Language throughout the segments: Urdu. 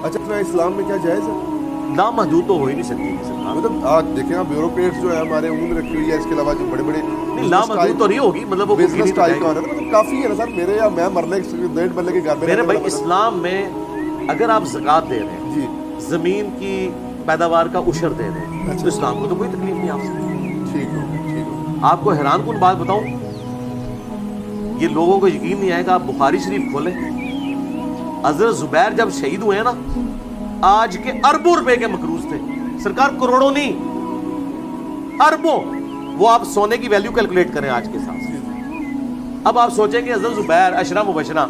اچھا اتنا اسلام میں کیا جائز ہے؟ لامحدود تو ہو ہی نہیں سکتی سرکار، مطلب آج دیکھیں آپ بیوروکریٹس جو ہے ہمارے اون رکھی ہوئی ہے، اس کے علاوہ جو بڑے بڑے نہیں لامحدود تو نہیں ہوگی، مطلب وہ بزنس تو جائے ٹائپ کا گی. ہونا ہے، مطلب کافی ہے نا سر، میرے یا میں مرنے ڈیڑھ مرنے کے گھر میں میرے رہنے بھائی والا بندہ. اسلام میں اگر آپ زکوٰۃ دے رہے ہیں، جی زمین کی پیداوار کا عشر دے رہے ہیں، اچھا تو اسلام کو تو کوئی تکلیف نہیں آپ سے. ٹھیک ہو گیا ٹھیک ہو گیا. آپ کو حیران کن بات بتاؤں، یہ لوگوں کو یقین نہیں آئے گا، آپ بخاری شریف کھولیں، حضرت زبیر جب شہید ہوئے ہیں نا، آج کے اربوں روپے کے مقروض تھے سرکار، کروڑوں نہیں اربوں. وہ آپ سونے کی ویلیو کیلکولیٹ کریں آج کے ساتھ. اب آپ سوچیں کہ حضرت زبیر عشرہ مبشرہ،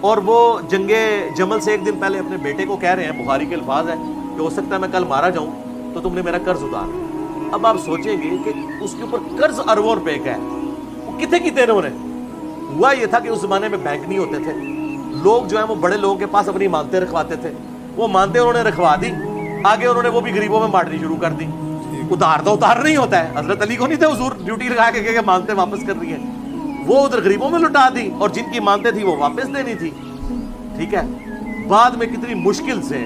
اور وہ جنگ جمل سے ایک دن پہلے اپنے بیٹے کو کہہ رہے ہیں، بخاری کے الفاظ ہے کہ ہو سکتا ہے میں کل مارا جاؤں تو تم نے میرا قرض اتار. اب آپ سوچیں گے کہ اس کے اوپر قرض اربوں روپے کا ہے، وہ کتنے کتنے انہوں نے. ہوا یہ تھا کہ اس زمانے میں بینک نہیں ہوتے تھے، لوگ جو ہیں وہ بڑے لوگوں کے پاس اپنی مانتے رکھواتے تھے، وہ مانتے انہوں نے رکھوا دی، آگے انہوں نے وہ بھی غریبوں میں بانٹنی شروع کر دی. ادھار تو اتار نہیں ہوتا ہے، حضرت علی کو نہیں تھے حضور ڈیوٹی لگا کے کہ مانتے واپس کر رہی ہیں، وہ ادھر غریبوں میں لٹا دی، اور جن کی مانتے تھی وہ واپس دینی تھی. ٹھیک ہے، بعد میں کتنی مشکل سے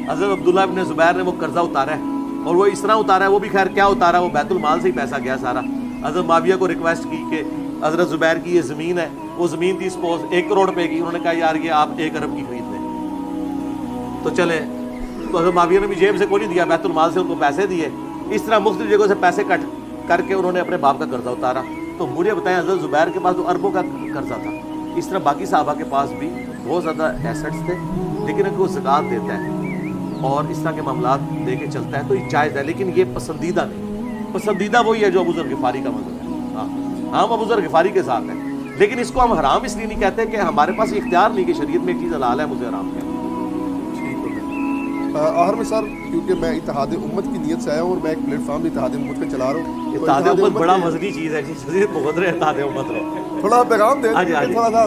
حضرت عبداللہ ابن زبیر نے وہ قرضہ اتارا ہے، اور وہ اس طرح اتارا ہے، وہ بھی خیر کیا اتارا، وہ بیت المال سے ہی پیسہ گیا سارا. حضرت معاویہ کو ریکویسٹ کی کہ حضرت زبیر کی یہ زمین ہے، وہ زمین تھی سپوز 1 کروڑ روپے کی، انہوں نے کہا یار یہ آپ 1 ارب کی خرید لیں. تو چلے، تو حضرت معاویہ نے بھی جیب سے کوئی نہیں دیا، بیت المال سے ان کو پیسے دیے. اس طرح مختلف جگہوں سے پیسے کٹ کر کے انہوں نے اپنے باپ کا قرضہ اتارا. تو مجھے بتائیں حضرت زبیر کے پاس تو اربوں کا قرضہ تھا، اس طرح باقی صحابہ کے پاس بھی بہت زیادہ ایسٹس تھے، لیکن اگر وہ زکوٰۃ دیتا ہے اور اس طرح کے معاملات دے کے چلتا ہے تو یہ جائز ہے، لیکن یہ پسندیدہ نہیں. پسندیدہ وہی ہے جو ابو ذر غفاری کا مذہب ہے. ہاں ہم ابو ذر غفاری کے ساتھ ہیں، لیکن اس کو ہم حرام اس لیے نہیں کہتے کہ ہمارے پاس یہ اختیار نہیں کہ شریعت میں ایک چیز حلال ہے مجھے حرام کہنا. آخر میں سر، کیونکہ میں اتحاد امت کی نیت سے آیا ہوں اور میں ایک پلیٹ فارم اتحاد امت پہ چلا رہا ہوں. اتحاد امت بڑا مذہبی چیز ہے جی، محدر اتحاد امت رہے. تھوڑا پیغام دیں تھوڑا سا.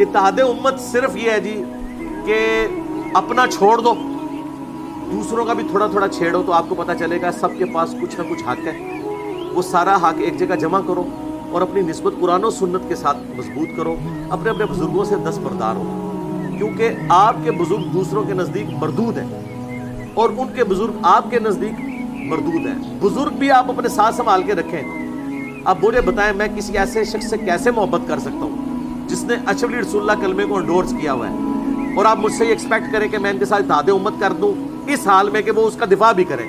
اتحاد امت صرف یہ ہے جی کہ اپنا چھوڑ دو، دوسروں کا بھی تھوڑا تھوڑا چھیڑو، تو آپ کو پتہ چلے گا سب کے پاس کچھ نہ کچھ حق ہے. وہ سارا حق ایک جگہ جمع کرو اور اپنی نسبت قرآن و سنت کے ساتھ مضبوط کرو، اپنے اپنے بزرگوں سے دستبردار ہو، کیونکہ آپ کے بزرگ دوسروں کے نزدیک مردود ہیں اور ان کے بزرگ آپ کے نزدیک مردود ہیں. بزرگ بھی آپ اپنے ساتھ سنبھال کے رکھیں. اب مجھے بتائیں میں کسی ایسے شخص سے کیسے محبت کر سکتا ہوں جس نے اشرف رسول اللہ کلمے کو انڈورس کیا ہوا ہے، اور آپ مجھ سے یہ ایکسپیکٹ کریں کہ میں ان کے ساتھ اتحاد امت کر دوں اس حال میں کہ وہ اس کا دفاع بھی کریں.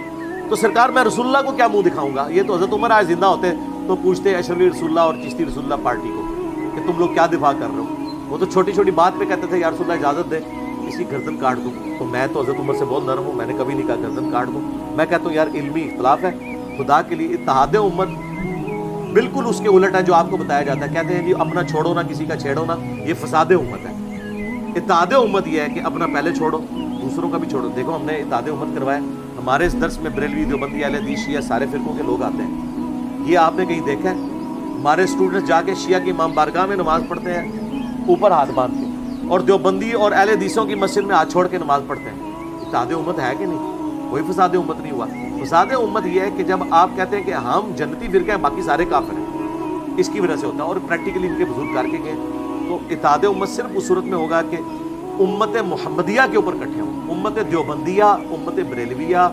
تو سرکار میں رسول اللہ کو کیا منہ دکھاؤں گا؟ یہ تو حضرت عمر آج زندہ ہوتے تو پوچھتے اشرف رسول اللہ اور چشتی رسول اللہ پارٹی کو کہ تم لوگ کیا دفاع کر رہے ہو. وہ تو چھوٹی چھوٹی بات پہ کہتے تھے یا رسول اللہ اجازت دے اس کی گردن کاٹ دوں. تو میں تو حضرت عمر سے بہت نرم ہوں، میں نے کبھی نہیں کہا گردن کاٹ دوں. میں کہتا ہوں یار علمی اختلاف ہے، خدا کے لیے اتحاد امت بالکل اس کے الٹ ہے جو آپ کو بتایا جاتا ہے. کہتے ہیں جی اپنا چھوڑو نہ کسی کا چھیڑو نہ، یہ فساد امت ہے. اتحاد امت یہ ہے کہ اپنا پہلے چھوڑو، دوسروں کا بھی چھوڑو. دیکھو ہم نے اتحاد امت کروایا، ہمارے اس درس میں بریلوی دیوبندی اہل حدیث شیعہ سارے فرقوں کے لوگ آتے ہیں. یہ آپ نے کہیں دیکھا ہے؟ ہمارے اسٹوڈنٹس جا کے شیعہ کی امام بارگاہ میں نماز پڑھتے ہیں اوپر ہاتھ باندھ کے، اور دیوبندی اور اہل حدیثوں کی مسجد میں ہاتھ چھوڑ کے نماز پڑھتے ہیں. اتحاد امت ہے کہ نہیں؟ کوئی فساد امت نہیں ہوا. فساد امت یہ ہے کہ جب آپ کہتے ہیں کہ ہم جنتی فرقہ ہیں باقی سارے کافر ہیں، اس کی وجہ سے ہوتا ہے. اور پریکٹیکلی ان کے بزرگ کر کے گئے. تو اتحاد امت صرف اس صورت میں ہوگا کہ امت محمدیہ کے اوپر اکٹھے ہوں. امت دیوبندیہ، امت بریلویہ،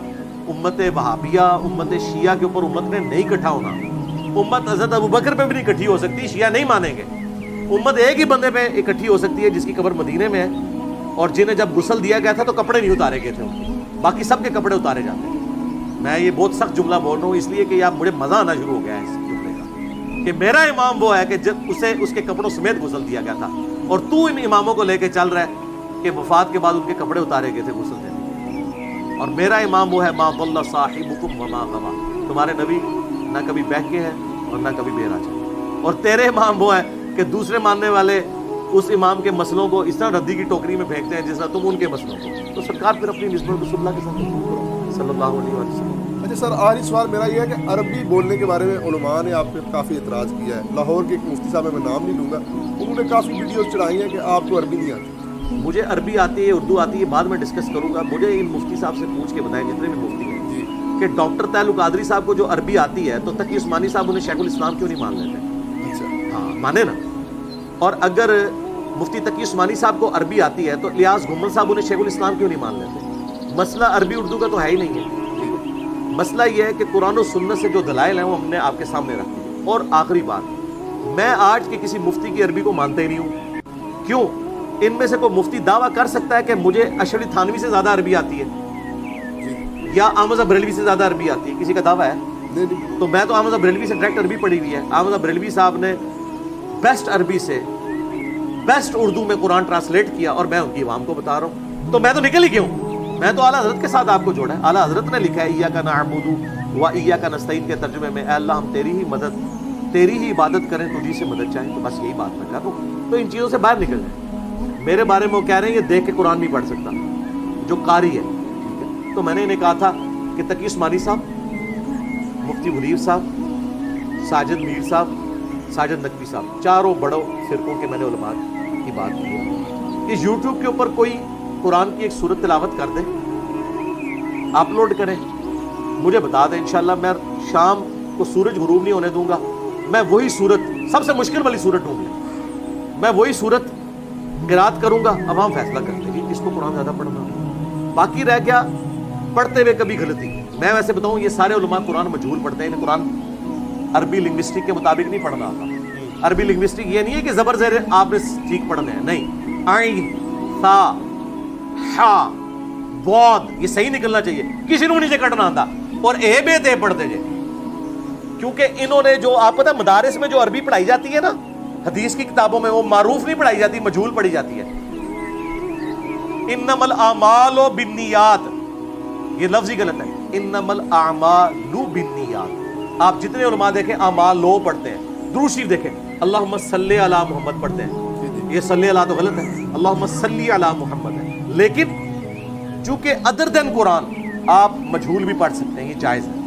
امت وہابیہ، امت شیعہ کے اوپر امت نے نہیں اکٹھا ہونا. امت حضرت ابوبکر پہ بھی نہیں اکٹھی ہو سکتی، شیعہ نہیں مانیں گے. امت ایک ہی بندے پہ اکٹھی ہو سکتی ہے جس کی قبر مدینے میں ہے، اور جنہیں جب غسل دیا گیا تھا تو کپڑے نہیں اتارے گئے تھے، باقی سب کے کپڑے اتارے جاتے ہیں. میں یہ بہت سخت جملہ بول رہا ہوں اس لیے کہ یار مجھے مزہ آنا شروع ہو گیا ہے اس جملے کا، کہ میرا امام وہ ہے کہ جب اسے اس کے کپڑوں سمیت غسل دیا گیا تھا، اور تو ان اماموں کو لے کے چل رہا ہے کہ وفات کے بعد ان کے کپڑے اتارے گئے تھے غسل دینے. اور میرا امام وہ ہے ما ضل صاحبکم وما غوی، تمہارے نبی نہ کبھی بہک کے ہیں اور نہ کبھی بے راہ. اور تیرے امام وہ ہے کہ دوسرے ماننے والے اس امام کے مسئلوں کو اس طرح ردی کی ٹوکری میں پھینکتے ہیں جس طرح تم ان کے مسئلوں کو. تو سرکار پھر اپنی نسبت رسول اللہ کے ساتھ کرو صلی اللہ علیہ وسلم. اچھا سر، آخری سوال میرا یہ ہے کہ عربی بولنے کے بارے میں علماء نے آپ پہ کافی اعتراض کیا ہے. لاہور کے ایک مفتی صاحب ہیں، میں نام نہیں لوں گا، انہوں نے کافی ویڈیوز چڑھائی ہیں کہ آپ کو عربی نہیں آتی. مجھے عربی آتی ہے، اردو آتی ہے، بعد میں ڈسکس کروں گا. مجھے ان مفتی صاحب سے پوچھ کے بتائیں جتنے بھی مفتی ہیں جی کہ ڈاکٹر تعلق قادری صاحب کو جو عربی آتی ہے تو تقی عثمانی صاحب انہیں شیخ الاسلام کیوں نہیں مان لیتے؟ اچھا ہاں مانے نا. اور اگر مفتی تقی عثمانی صاحب کو عربی آتی ہے تو الیاس گھمن صاحب انہیں شیخ الاسلام کیوں نہیں مان لیتے؟ مسئلہ عربی اردو کا تو ہے ہی نہیں ہے، مسئلہ یہ ہے کہ قرآن و سنت سے جو دلائل ہیں وہ ہم نے آپ کے سامنے رکھ دی۔ اور آخری بات، میں آج کے کسی مفتی کی عربی کو مانتا ہی نہیں ہوں۔ کیوں؟ ان میں سے کوئی مفتی دعویٰ کر سکتا ہے کہ مجھے اشعری تھانوی سے زیادہ عربی آتی ہے یا احمد صاحب بریلوی سے زیادہ عربی آتی ہے؟ کسی کا دعویٰ ہے؟ تو میں تو احمد صاحب بریلوی سے ڈائریکٹ عربی پڑھی ہوئی ہے۔ احمد صاحب بریلوی صاحب نے بیسٹ عربی سے بیسٹ اردو میں قرآن ٹرانسلیٹ کیا اور میں ان کی عوام کو بتا رہا ہوں، تو میں تو نکل ہی گیا ہوں۔ میں تو اعلیٰ حضرت کے ساتھ آپ کو جوڑا ہے۔ اعلیٰ حضرت نے لکھا ہے ایاک نعبد و ایاک نستعین کے ترجمے میں، اے اللہ ہم تیری ہی مدد، تیری ہی عبادت کریں، تجھی سے مدد چاہیں۔ تو بس یہی بات میں کر رہا ہوں، تو ان چیزوں سے باہر نکل جائیں۔ میرے بارے میں وہ کہہ رہے ہیں یہ دیکھ کے قرآن نہیں پڑھ سکتا جو قاری ہے، تو میں نے انہیں کہا تھا کہ تقی عثمانی صاحب، مفتی غنیر صاحب، ساجد میر صاحب، ساجد نقوی صاحب، چاروں بڑوں فرقوں کے میں نے علماء کی بات کی ہے کہ یوٹیوب کے اوپر کوئی قرآن کی ایک سورت تلاوت کر دیں، اپلوڈ کریں، مجھے بتا دیں، انشاءاللہ میں شام کو سورج غروب نہیں ہونے دوں گا، میں وہی سورت، سب سے مشکل والی سورت ڈھونڈ لیں، میں وہی سورت قرات کروں گا، اب ہم فیصلہ کرتے ہیں کس کو قرآن زیادہ پڑھنا۔ باقی رہ گیا پڑھتے ہوئے کبھی غلطی، میں ویسے بتاؤں یہ سارے علماء قرآن مجہول پڑھتے ہیں، انہیں قرآن عربی لنگوسٹک کے مطابق نہیں پڑھنا آتا۔ عربی لنگوسٹک یہ نہیں ہے کہ زبر زیر آپ نے ٹھیک پڑھنے ہیں، نہیں، عین، ثا، حا، بود یہ صحیح نکلنا چاہیے، کسی نے نیچے کٹنا آتا، اور اے بے تے پڑھتے جائے، کیونکہ انہوں نے جو آپ پتہ مدارس میں جو عربی پڑھائی جاتی ہے نا حدیث کی کتابوں میں، وہ معروف نہیں پڑھائی جاتی، مجہول پڑھی جاتی ہے۔ انما الاعمال بالنیات، یہ لفظ ہی غلط ہے، انما الاعمال بالنیات۔ آپ جتنے علماء دیکھیں اعمال لو پڑھتے ہیں، درود شریف دیکھیں اللہم صلی علی محمد پڑھتے ہیں، یہ صلی علی تو غلط ہے، اللہم صلی علی محمد ہے، لیکن چونکہ ادر دین قرآن آپ مجہول بھی پڑھ سکتے ہیں، یہ جائز ہے،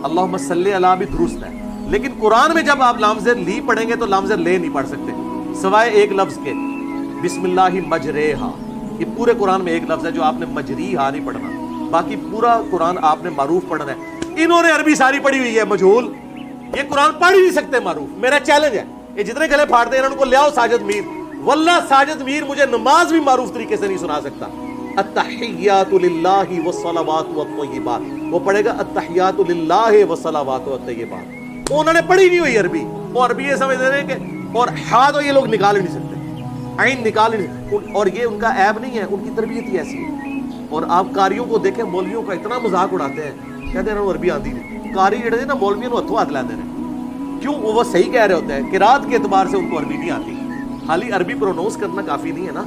اللہم صلی علی بھی درست ہے، لیکن قرآن میں جب آپ لام زیر لی پڑھیں گے تو لام زیر لے نہیں پڑھ سکتے سوائے ایک لفظ کے، بسم اللہ مجریہا، یہ پورے قرآن میں ایک لفظ ہے جو آپ نے مجریہا نہیں پڑھنا، باقی پورا قرآن آپ نے معروف پڑھنا ہے۔ انہوں نے عربی ساری پڑھی ہوئی ہے مجہول، یہ قرآن پڑھ ہی نہیں سکتے معروف۔ میرا چیلنج ہے، یہ جتنے گلے پھاڑتے ہیں ان کو لے آؤ ساجد میر، واللہ ساجد میر مجھے نماز بھی معروف طریقے سے نہیں سنا سکتا۔ التحیات للہ والصلوات والطیبات، وہ پڑھے گا التحیات للہ والصلوات والطیبات، انہوں نے پڑھی نہیں ہوئی عربی، وہ عربی یہ سمجھ رہے ہیں کہ، اور ہاں تو یہ لوگ نکال ہی نہیں سکتے، عین نکال ہی نہیں، اور یہ ان کا عیب نہیں ہے، ان کی تربیت ہی ایسی ہے۔ اور آپ قاریوں کو دیکھیں، مولویوں کا اتنا مذاق اڑاتے ہیں، کہتے ہیں عربی آندی نہیں، قاری جڑے نا مولویوں کو ہتھوں ہاتھ لیندے ہیں، کیوں؟ وہ صحیح کہہ رہے ہوتے ہیں، قرات کے اعتبار سے ان کو عربی نہیں آتی، خالی عربی پرونونس کرنا کافی نہیں ہے نا،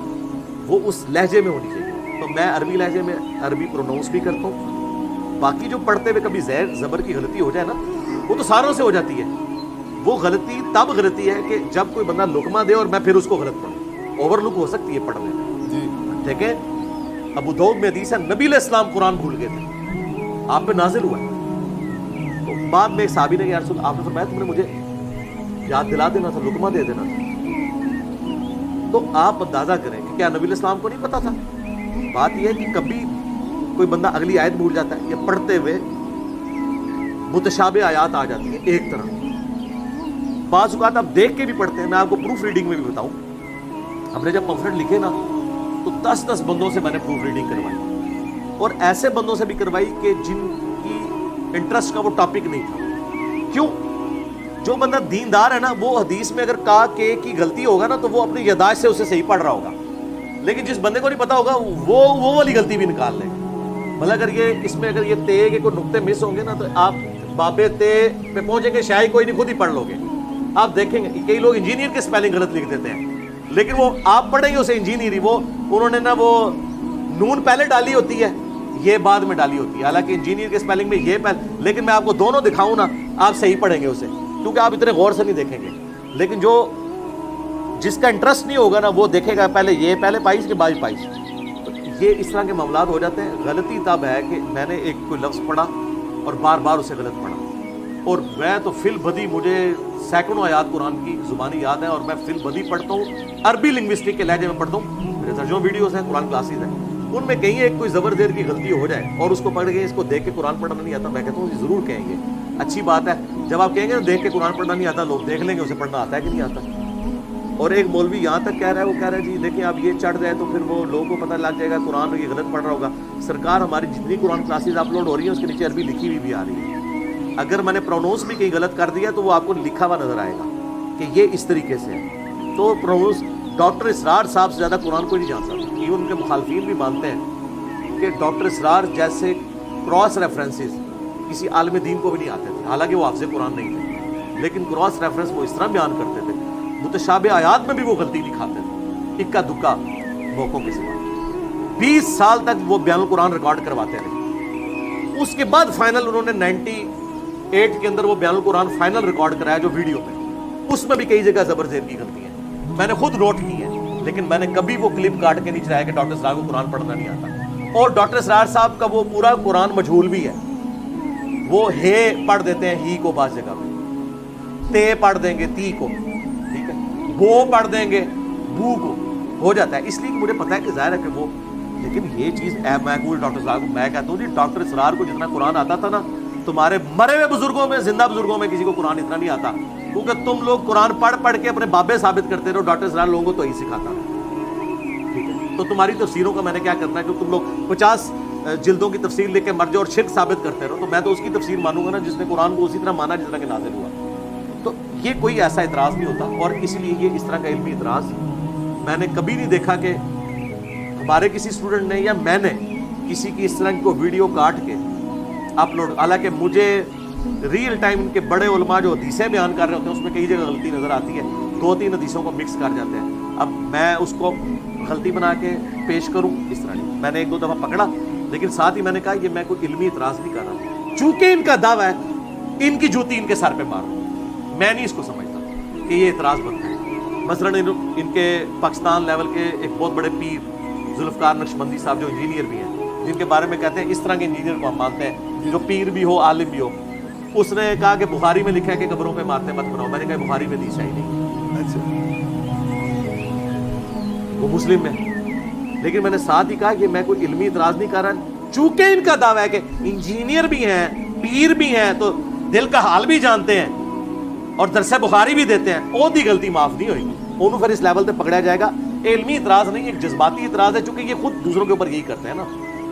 وہ اس لہجے میں ہونی چاہیے۔ تو میں عربی لہجے میں عربی پرونونس بھی کرتا ہوں، باقی جو پڑھتے ہوئے کبھی زیر زبر کی غلطی ہو جائے نا، وہ تو ساروں سے ہو جاتی ہے، وہ غلطی تب غلطی ہے کہ جب کوئی بندہ لقمہ دے اور میں پھر اس کو غلط پڑھوں، اوور لک ہو سکتی ہے پڑھنے میں جی ٹھیک ہے۔ ابو داؤد میں حدیث ہے نبی علیہ السلام قرآن بھول گئے تھے، آپ پہ نازل ہوا ہے، تو بعد میں ایک صحابی نے کہا یا رسول اللہ، آپ نے فرمایا تم نے مجھے یاد دلا دینا تھا، لقمہ دے دینا تھا، تو آپ اندازہ کریں کہ کیا نبی علیہ السلام کو نہیں پتا تھا؟ بات یہ ہے کہ کبھی کوئی بندہ اگلی آیت بھول جاتا ہے، یا پڑھتے ہوئے متشابہ آیات آ جاتی ہیں ایک طرح، بعض اوقات آپ دیکھ کے بھی پڑھتے ہیں۔ میں آپ کو پروف ریڈنگ میں بھی بتاؤں، ہم نے جب پمفلٹ لکھے نا تو 10 بندوں سے میں نے پروف ریڈنگ کروائی، اور ایسے بندوں سے بھی کروائی کہ جن کی انٹرسٹ کا وہ ٹاپک نہیں تھا۔ کیوں؟ جو بندہ دیندار ہے نا، وہ حدیث میں اگر کا کے کی غلطی ہوگا نا تو وہ اپنی یاداشت سے اسے صحیح پڑھ رہا ہوگا، لیکن جس بندے کو نہیں پتا ہوگا وہ والی غلطی بھی نکال لے گا۔ مطلب اگر یہ اس میں اگر یہ تے کے کوئی نقطے مس ہوں گے نا تو آپ بابے تے پہ پہنچیں گے، شاید کوئی نہیں، خود ہی پڑھ لو گے۔ آپ دیکھیں گے کئی لوگ انجینئر کے سپیلنگ غلط لکھ دیتے ہیں، لیکن وہ آپ پڑھیں گے اسے انجینئر ہی، وہ انہوں نے نا وہ نون پہلے ڈالی ہوتی ہے، یہ بعد میں ڈالی ہوتی ہے، حالانکہ انجینئر کے سپیلنگ میں یہ پہلے، لیکن میں آپ کو دونوں دکھاؤں نا آپ صحیح پڑھیں گے اسے، کیونکہ آپ اتنے غور سے نہیں دیکھیں گے۔ لیکن جو جس کا انٹرسٹ نہیں ہوگا نا وہ دیکھے گا پہلے یہ پہلے پائس کے بعد پائس، تو یہ اس طرح کے معاملات ہو جاتے ہیں۔ غلطی تب ہے کہ میں نے ایک کوئی لفظ پڑھا اور بار بار اسے غلط پڑھا، اور میں تو فی البدی مجھے سینکڑوں آیات قرآن کی زبانی یاد ہے، اور میں فی البدی پڑھتا ہوں، عربی لنگوسٹک کے لہجے میں پڑھتا ہوں، میرے ترجمہ ویڈیوز ہیں، قرآن کلاسز ہیں، ان میں کہیں ایک کوئی زبر زیر کی غلطی ہو جائے اور اس کو پڑھ کے اس کو دیکھ کے قرآن پڑھنا نہیں آتا، میں کہتا ہوں ضرور کہیں گے، اچھی بات ہے۔ جب آپ کہیں گے دیکھ کے قرآن پڑھنا نہیں آتا، لوگ دیکھ لیں گے اسے پڑھنا آتا ہے کہ نہیں آتا۔ اور ایک مولوی یہاں تک کہہ رہا ہے، وہ کہہ رہا ہے جی دیکھیں اب یہ چڑھ جائے تو پھر وہ لوگوں کو پتہ لگ جائے گا قرآن یہ غلط پڑھ رہا ہوگا. سرکار ہماری جتنی قرآن کلاسز اپلوڈ ہو رہی ہیں اس کے نیچے عربی لکھی ہوئی بھی آ رہی ہے. اگر میں نے پرونونس بھی کہیں غلط کر دیا تو وہ آپ کو لکھا ہوا نظر آئے گا کہ یہ اس طریقے سے ہے. تو پرونونس ڈاکٹر اسرار صاحب سے زیادہ قرآن کو نہیں جان سکتا. ایون ان کے مخالفین بھی مانتے ہیں کہ ڈاکٹر اسرار جیسے کراس ریفرنسز کسی عالم دین کو بھی نہیں آتے تھے، حالانکہ وہ حافظ قرآن نہیں تھے، لیکن کراس ریفرنس وہ اس طرح بیان کرتے تھے. متشابہ آیات میں بھی وہ غلطی نہیں کھاتے تھے، اکا دکا موقعوں کے سوا. 20 سال تک وہ بیان القرآن ریکارڈ کرواتے رہے. اس کے بعد فائنل انہوں نے 98 کے اندر وہ بیان القرآن فائنل ریکارڈ کرایا جو ویڈیو میں. اس میں بھی کئی جگہ زبر زیر کی غلطی ہے، میں نے خود نوٹ کی ہے، لیکن میں نے کبھی وہ کلپ کاٹ کے نہیں چلایا کہ ڈاکٹر اسرار کو قرآن پڑھنا نہیں آتا. اور ڈاکٹر اسرار صاحب کا وہ پورا قرآن مجہول بھی ہے. وہ ہے پڑھ دیتے ہیں ہی کو بعض جگہ پہ، تے پڑھ دیں گے تی کو، ٹھیک ہے، بو پڑھ دیں گے بو کو، ہو جاتا ہے. اس لیے کہ مجھے پتا ہے کہ ظاہر ہے کہ وہ، لیکن یہ چیز میں کوئی ڈاکٹر اسرار کو میں کہتا ہوں جی ڈاکٹر اسرار کو جتنا قرآن آتا تھا نا، تمہارے مرے ہوئے بزرگوں میں، زندہ بزرگوں میں کسی کو قرآن اتنا نہیں آتا، کیونکہ تم لوگ قرآن پڑھ کے اپنے بابے ثابت کرتے رہو. ڈاکٹر اسرار لوگوں کو تو یہی سکھاتا ہے، ٹھیک ہے. تو تمہاری تفسیروں کا میں نے کیا کرنا ہے کہ تم لوگ 50 جلدوں کی تفسیر لے کے مر جاؤ اور شرک ثابت کرتے رہو، تو میں تو اس کی تفسیر مانوں گا نا جس نے قرآن کو اسی طرح مانا جس طرح کہ نازل ہوا. تو یہ کوئی ایسا اعتراض نہیں ہوتا. اور اس لیے یہ اس طرح کا علمی اعتراض میں نے کبھی نہیں دیکھا کہ ہمارے کسی اسٹوڈنٹ نے یا میں نے کسی کی اس طرح کی کوئی ویڈیو کاٹ کے اپلوڈ. حالانکہ مجھے ریئل ٹائم ان کے بڑے علماء جو حدیثیں بیان کر رہے ہوتے ہیں اس میں کئی جگہ غلطی نظر آتی ہے، 2-3 حدیثوں کو مکس کر جاتے ہیں. اب میں اس کو غلطی بنا کے پیش کروں اس طرح نہیں. میں نے 1-2 دفعہ پکڑا، لیکن ساتھ ہی میں نے کہا یہ میں کوئی علمی اعتراض نہیں کر رہا، چونکہ ان کا دعویٰ ہے ان کی جوتی ان کے سر پہ مارو. میں نہیں اس کو سمجھتا کہ یہ اعتراض بنتا ہے. مثلاً ان کے پاکستان لیول کے ایک بہت بڑے پیر ذوالفقار نقشبندی صاحب جو انجینئر بھی ہیں، جن کے بارے میں کہتے ہیں اس طرح کے انجینئر کو ہم مانتے ہیں جو پیر بھی ہو عالم بھی ہو. اس نے کہا کہ بخاری میں لکھا ہے کہ قبروں پہ مارتے مت بناؤ. میں نے کہا بخاری میں حدیث ہے ہی نہیں. اچھا، وہ مسلم میں. لیکن میں نے ساتھ ہی کہا کہ میں کوئی علمی اعتراض نہیں کر رہا، چونکہ ان کا دعویٰ ہے کہ انجینئر بھی ہیں پیر بھی ہیں تو دل کا حال بھی جانتے ہیں اور درس بخاری بھی دیتے ہیں. وہ دی غلطی معاف نہیں ہوئی، انہوں پھر اس لیول پہ پکڑا جائے گا. علمی اعتراض نہیں، ایک جذباتی اعتراض ہے، چونکہ یہ خود دوسروں کے اوپر یہی کرتے ہیں نا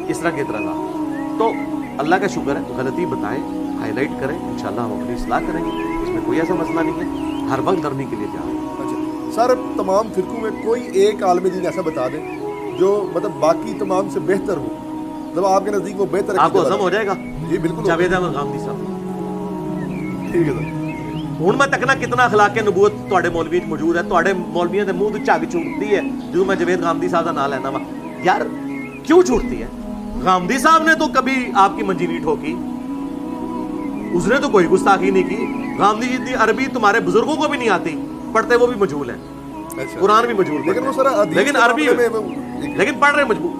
اس طرح کے اعتراضات. تو اللہ کا شکر ہے، غلطی بتائیں، ہائی لائٹ کریں، انشاءاللہ ہم اپنی اصلاح کریں گے. اس میں کوئی ایسا مسئلہ نہیں ہے، ہر وقت لڑنے کے لیے جا رہے ہیں. اچھا سر، تمام فرقوں میں کوئی ایک عالم دین ایسا بتا دیں جو مطلب باقی تمام سے بہتر ہو، مطلب آپ کے نزدیک وہ بہتر ہے. آپ کو ہضم ہو جائے گا. جی بالکل. جاوید احمد غامدی صاحب. ٹھیک ہے سر. ہوں میں تکنا کتنا اخلاق نبوت تواڈے مولوی موجود ہے، تواڈے مولویاں دے منہ تے جھگ چھوٹتی ہے جدوں میں جاوید غامدی صاحب دا نام لینا وا. یار کیوں چھوٹتی ہے؟ غامدی صاحب نے تو کبھی آپ کی منجی نہیں ٹھوکی، اس نے تو کوئی گستاخی نہیں کی. غامدی جتنی عربی تمہارے بزرگوں کو بھی نہیں آتی، پڑھتے وہ بھی مجہول ہیں، قرآن بھی مجہول، لیکن وہ سر لیکن عربی لیکن پڑھ رہے مجبور.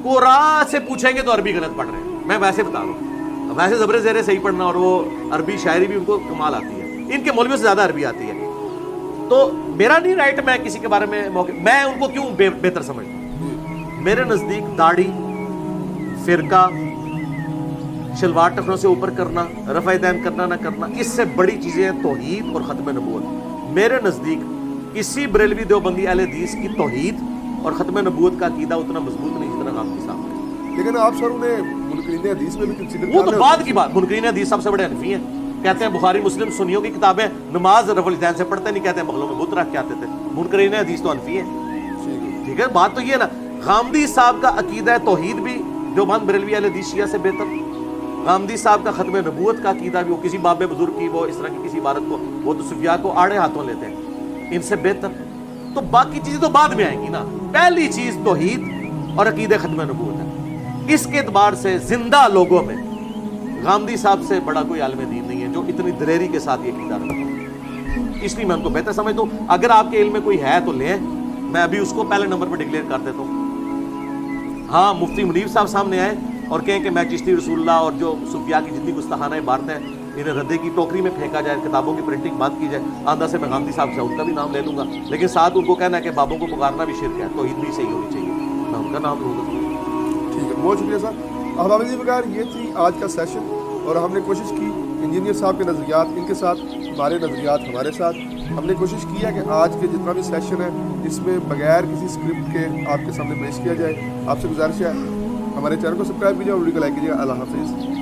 قرآن سے پوچھیں گے تو عربی غلط پڑھ رہے ہیں. میں ویسے بتا رہا ہوں، ویسے زبر زیرے صحیح پڑھنا اور وہ عربی شاعری بھی ان کو کمال آتی ہے، ان کے مولویوں سے زیادہ عربی آتی ہے. تو میرا نہیں رائٹ میں کسی کے بارے میں میں ان کو کیوں بہتر سمجھتا ہوں. میرے نزدیک داڑھی، فرقہ، شلوار ٹخنوں سے اوپر کرنا، رفع دین کرنا نہ کرنا، اس سے بڑی چیزیں ہیں توحید اور ختم نبوت. میرے نزدیک کسی بریلوی دیوبندی اہل حدیث کی توحید اور ختم نبوت کا عقیدہ اتنا مضبوط نہیں جتنا غامدی صاحب کا. لیکن آپ سر انہیں منکرین حدیث میں بھی کنسیڈر وہ تو بعد کی بات. منکرین حدیث سب سے بڑے حنفی ہیں، کہتے ہیں بخاری مسلم سنیوں کی کتابیں نماز رفع الیدین سے پڑھتے نہیں، کہتے ہیں بغلوں میں بت رکھ کے آتے تھے. منکرین حدیث تو حنفی ہیں. ٹھیک ہے، بات تو یہ ہے نا. غامدی صاحب کا عقیدہ توحید بھی دیوبند بریلوی اہل حدیث شیعہ سے بہتر. غامدی صاحب کا ختم نبوت کا عقیدہ بھی، وہ کسی باب بزرگ کی وہ اس طرح کی کسی عبارت کو وہ تو صوفیاء کو آڑے ہاتھوں لیتے ہیں، ان سے بہتر. تو باقی چیزیں تو بعد میں آئیں گی نا. پہلی چیز توحید اور عقیدہ ختم نبوت ہے. اس کے اعتبار سے زندہ لوگوں میں غامدی صاحب سے بڑا کوئی عالم دین نہیں ہے جو اتنی دلیری کے ساتھ یہ عقیدہ رکھتا ہے. اس لیے میں ان کو بہتر سمجھتا ہوں. اگر آپ کے علم میں کوئی ہے تو لیں، میں ابھی اس کو پہلے نمبر پہ ڈکلیئر کر دیتا ہوں. ہاں مفتی منیر صاحب سامنے آئے اور کہیں کہ میں چشتی رسول اللہ اور جو صوفیاء کی جتنی گستاخانہ عبارتیں ہیں انہیں ردے کی ٹوکری میں پھینکا جائے، کتابوں کی پرنٹنگ بند کی جائے، آندہ سے میں غامدی صاحب سے ان کا بھی نام لے لوں گا. لیکن ساتھ ان کو کہنا ہے کہ بابوں کو پکارنا بھی شرک ہے، توحید بھی صحیح ہونی چاہیے، میں ان کا نام لوں گا. ٹھیک ہے، بہت شکریہ سر. احباب جی بغیر یہ تھی آج کا سیشن، اور ہم نے کوشش کی انجینئر صاحب کے نظریات ان کے ساتھ، ہمارے نظریات ہمارے ساتھ، ہم نے کوشش کی ہے کہ آج کے جتنا بھی سیشن ہے اس میں بغیر کسی اسکرپٹ کے آپ کے سامنے پیش کیا جائے. آپ سے گزارش ہے ہمارے چینل کو سبسکرائب کیجیے اور ویڈیو کو لائک کیجیے. اللہ حافظ.